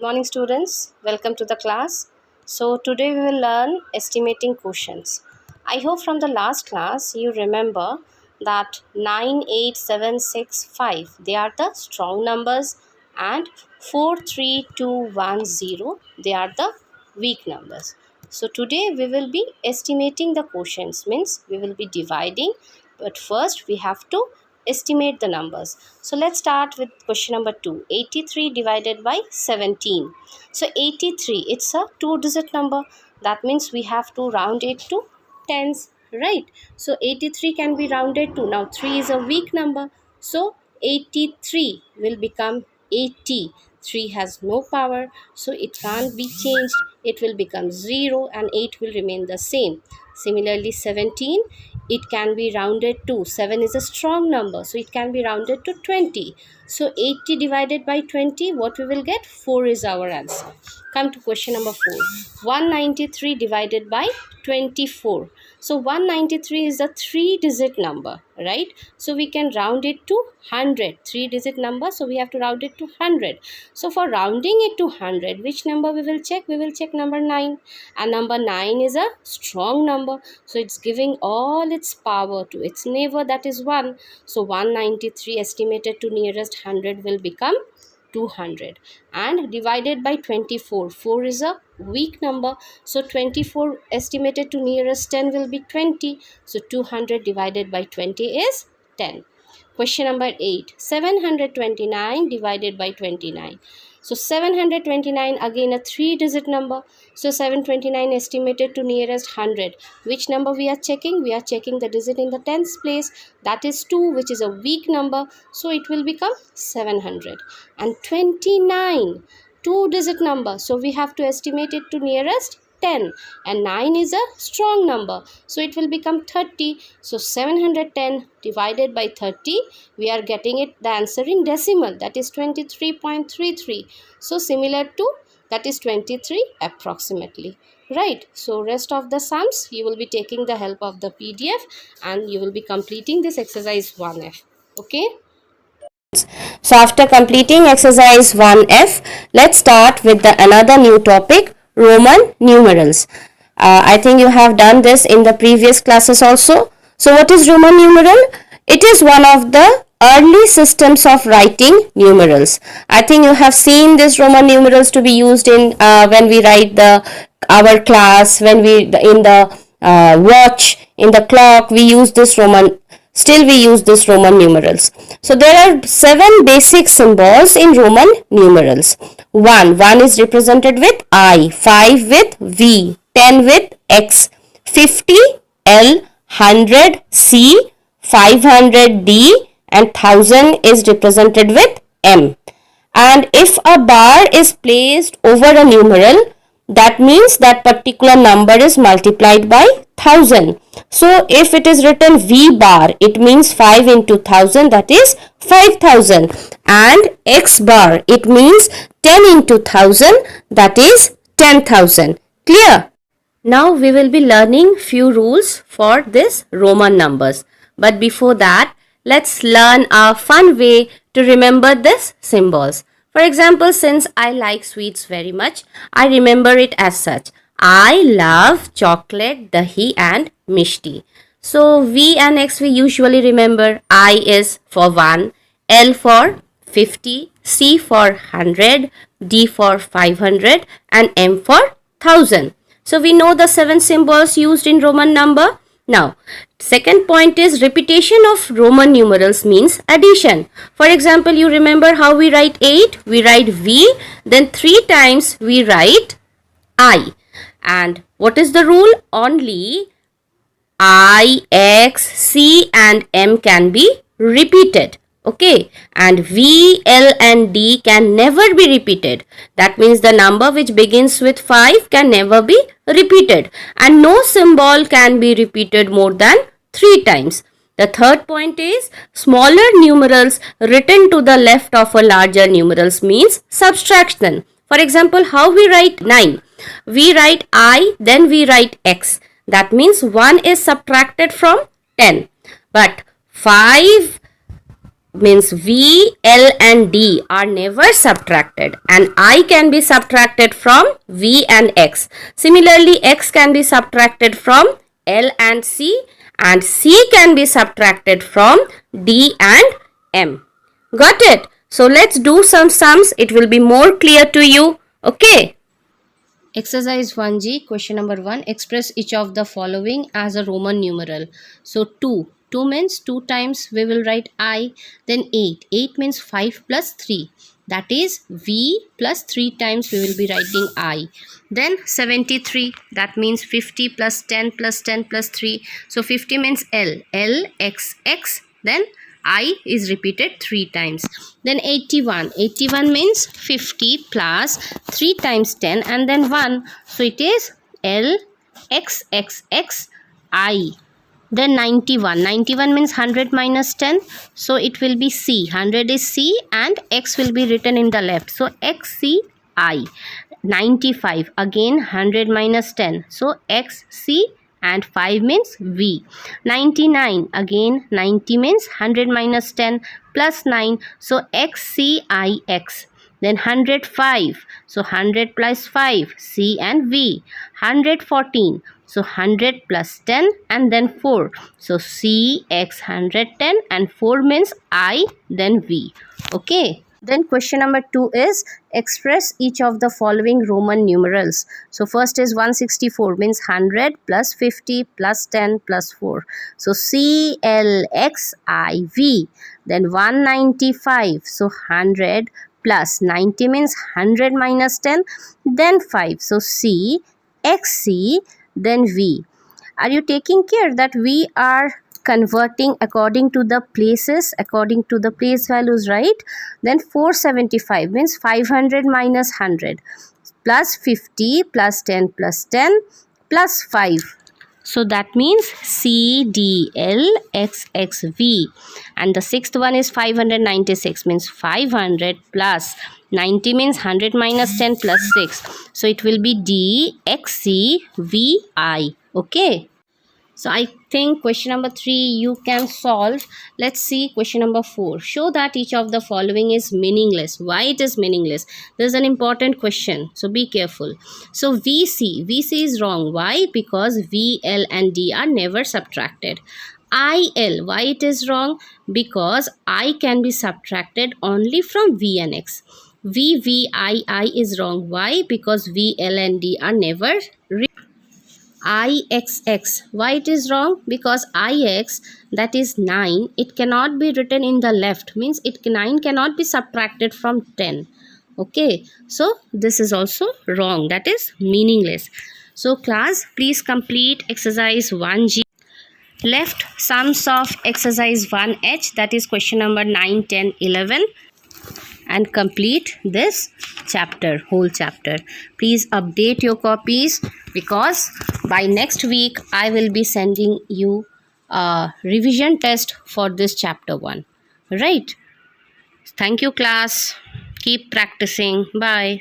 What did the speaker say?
Morning students, welcome to the class. So today we will learn estimating quotients. I hope from the last class you remember that 9, 8, 7, 6, 5 they are the strong numbers and 4, 3, 2, 1, 0 they are the weak numbers. So today we will be estimating the quotients, means we will be dividing, but first we have to estimate the numbers. So let's start with question number 2. 83 divided by 17. So 83, it's a two digit number. That means we have to round it to tens, right? So 83 can be rounded to, now 3 is a weak number. So 83 will become 80. 3 has no power, so it can't be changed. It will become 0 and 8 will remain the same. Similarly 17, it can be rounded to, 7 is a strong number, so it can be rounded to 20. So 80 divided by 20, what we will get? 4 is our answer. Come to question number 4. 193 divided by 24. So 193 is a 3-digit number, right? So we can round it to 100. 3-digit number, so we have to round it to 100. So for rounding it to 100, which number we will check? We will check number 9. And number 9 is a strong number, so it's giving all its power to its neighbor, that is 1. So 193 estimated to nearest 100 will become 200, and divided by 24, 4 is a weak number, so 24 estimated to nearest 10 will be 20. So 200 divided by 20 is 10. Question number 8. 729 divided by 29. So 729, again a 3-digit number. So 729 estimated to nearest 100. Which number we are checking? We are checking the digit in the tens place. That is 2, which is a weak number. So it will become 700. And 29, 2-digit number. So we have to estimate it to nearest 10, and 9 is a strong number, so it will become 30. So 710 divided by 30, we are getting it the answer in decimal, that is 23.33. so similar to that is 23 approximately, right? So rest of the sums you will be taking the help of the PDF, and you will be completing this exercise 1F. Okay, so after completing exercise 1F, let's start with the another new topic, Roman numerals. I think you have done this in the previous classes also. So what is Roman numeral? It is one of the early systems of writing numerals. I think you have seen this Roman numerals to be used in when we write the our class, when we in the watch, in the clock, we use this Roman. Still we use this Roman numerals. So there are 7 basic symbols in Roman numerals. 1 is represented with I, 5 with V, 10 with X, 50 L, 100 C, 500 D, and 1000 is represented with M. And if a bar is placed over a numeral, that means that particular number is multiplied by 1000. So if it is written V bar, it means 5 into 1000, that is 5000. And X bar, it means 10 into 1000, that is 10,000. Clear? Now we will be learning few rules for this Roman numbers. But before that, let's learn a fun way to remember these symbols. For example, since I like sweets very much, I remember it as such. I love chocolate, dahi and mishti. So V and X we usually remember. I is for 1, L for 50, C for 100, D for 500 and M for 1000. So we know the 7 symbols used in Roman number. Now, second point is repetition of Roman numerals means addition. For example, you remember how we write 8? We write V, then 3 times we write I. And what is the rule? Only I, X, C and M can be repeated. Okay, and V, L and D can never be repeated. That means the number which begins with 5 can never be repeated, and no symbol can be repeated more than 3 times. The third point is smaller numerals written to the left of a larger numerals means subtraction. For example, how we write 9? We write I, then we write X. That means 1 is subtracted from 10. But 5 means V, L and D are never subtracted, and I can be subtracted from V and X. Similarly, X can be subtracted from L and C, and C can be subtracted from D and M. Got it? So let's do some sums. It will be more clear to you. Okay. Exercise 1G, question number 1. Express each of the following as a Roman numeral. So 2. 2 means 2 times we will write I. Then 8. 8 means 5 plus 3. That is V plus 3 times we will be writing I. Then 73. That means 50 plus 10 plus 10 plus 3. So 50 means L. L, X, X. Then I is repeated 3 times. Then 81. 81 means 50 plus 3 times 10 and then 1. So it is L, X, X, X, I. Then 91. 91 means 100 minus 10. So it will be C. 100 is C and X will be written in the left. So X, C, I. 95. Again 100 minus 10. So X, C, and 5 means V. 99. Again 90 means 100 minus 10 plus 9. So X, C, I, X. Then 105. So 100 plus 5. C and V. 114. So 100 plus 10 and then 4. So C, X, 110 and 4 means I, then V. Okay. Then question number 2 is express each of the following Roman numerals. So first is 164 means 100 plus 50 plus 10 plus 4. So C, L, X, I, V. Then 195. So 100 plus 90 means 100 minus 10. Then 5. So C, X, C, then V. Are you taking care that we are converting according to the places, according to the place values, right? Then 475 means 500 minus 100 plus 50 plus 10 plus 10 plus 5. So that means C, D, L, X, X, V. And the sixth one is 596 means 500 plus 90 means 100 minus 10 plus 6. So it will be D, X, C, V, I. Okay. So I think question number 3 you can solve. Let's see question number 4. Show that each of the following is meaningless. Why it is meaningless? This is an important question. So be careful. So VC is wrong. Why? Because V, L and D are never subtracted. IL, why it is wrong? Because I can be subtracted only from V and X. I is wrong. Why? Because V, L and D are never IXX. Why it is wrong? Because IX, that is 9, it cannot be written in the left. Means 9 cannot be subtracted from 10. Okay. So this is also wrong. That is meaningless. So class, please complete exercise 1G. Left sums of exercise 1H, that is question number 9, 10, 11. And complete this chapter, whole chapter. Please update your copies because by next week I will be sending you a revision test for this chapter 1. Right? Thank you class. Keep practicing. Bye.